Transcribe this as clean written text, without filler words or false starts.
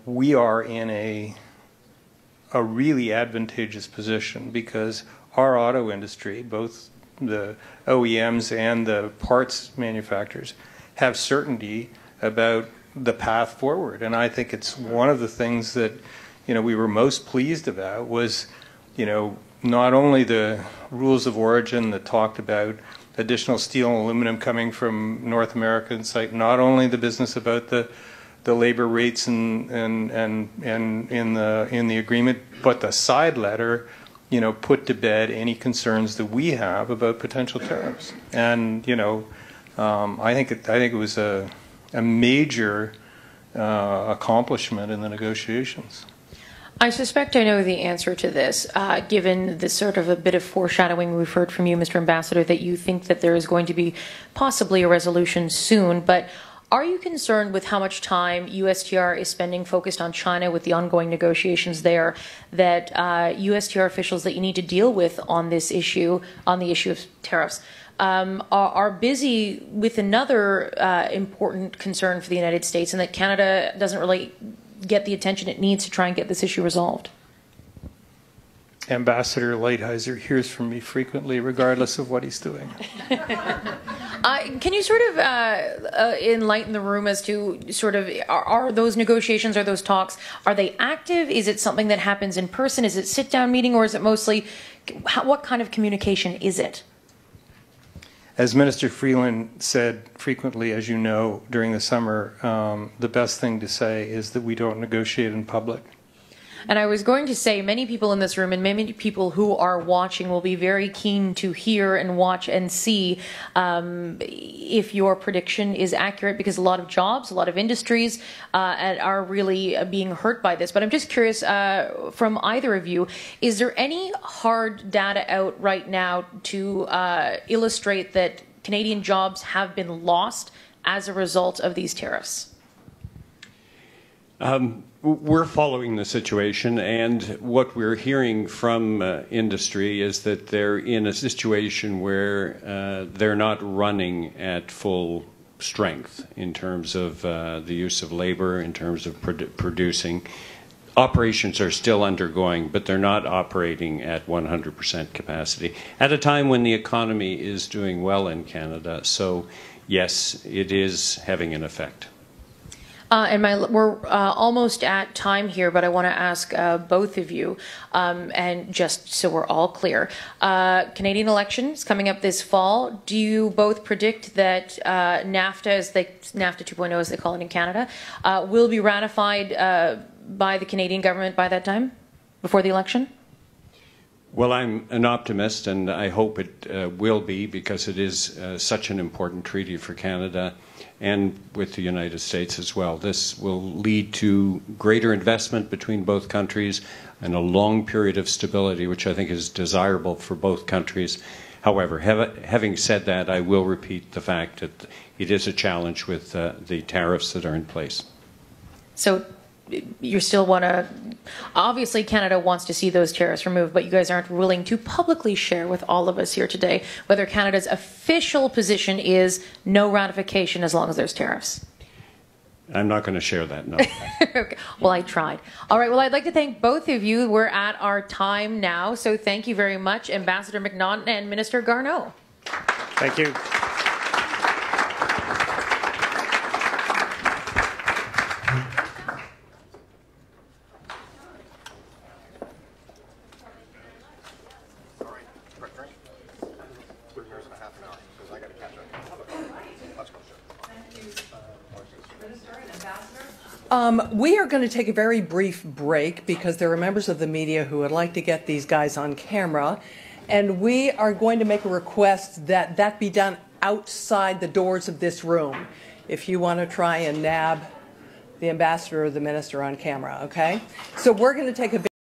we are in a really advantageous position because our auto industry, both the OEMs and the parts manufacturers, have certainty about the path forward. And I think it's one of the things that we were most pleased about was not only the rules of origin that talked about additional steel and aluminum coming from North American site, not only the business about the labor rates and in the agreement, but the side letter, put to bed any concerns that we have about potential tariffs. And I think it was a major accomplishment in the negotiations. I suspect I know the answer to this, given this sort of a bit of foreshadowing we've heard from you, Mr. Ambassador, that you think that there is going to be possibly a resolution soon. But are you concerned with how much time USTR is spending focused on China with the ongoing negotiations there, that USTR officials that you need to deal with on this issue, on the issue of tariffs, are busy with another important concern for the United States, and that Canada doesn't really get the attention it needs to try and get this issue resolved? Ambassador Lighthizer hears from me frequently, regardless of what he's doing. Can you sort of enlighten the room as to sort of, are those negotiations, are those talks, are they active? Is it something that happens in person? Is it sit-down meeting, or is it mostly, what kind of communication is it? As Minister Freeland said frequently, as you know, during the summer, the best thing to say is that we don't negotiate in public. And I was going to say, many people in this room and many people who are watching will be very keen to hear and watch and see if your prediction is accurate, because a lot of jobs, a lot of industries are really being hurt by this. But I'm just curious, from either of you, is there any hard data out right now to illustrate that Canadian jobs have been lost as a result of these tariffs? We're following the situation, and what we're hearing from industry is that they're in a situation where they're not running at full strength in terms of the use of labor, in terms of producing. Operations are still undergoing, but they're not operating at 100% capacity at a time when the economy is doing well in Canada. So, yes, it is having an effect. We're almost at time here, but I want to ask both of you, and just so we're all clear, Canadian elections coming up this fall. Do you both predict that NAFTA, NAFTA 2.0 as they call it in Canada, will be ratified by the Canadian government by that time, before the election? Well, I'm an optimist, and I hope it will be, because it is such an important treaty for Canada and with the United States as well. This will lead to greater investment between both countries and a long period of stability, which I think is desirable for both countries. However, having said that, I will repeat the fact that it is a challenge with the tariffs that are in place. So you still want to, obviously Canada wants to see those tariffs removed, but you guys aren't willing to publicly share with all of us here today whether Canada's official position is no ratification as long as there's tariffs. I'm not going to share that, no. Okay. Well, I tried. All right, well, I'd like to thank both of you. We're at our time now, so thank you very much, Ambassador McNaughton and Minister Garneau. Thank you. We are going to take a very brief break because there are members of the media who would like to get these guys on camera, and we are going to make a request that that be done outside the doors of this room if you want to try and nab the ambassador or the minister on camera, okay? So we're going to take a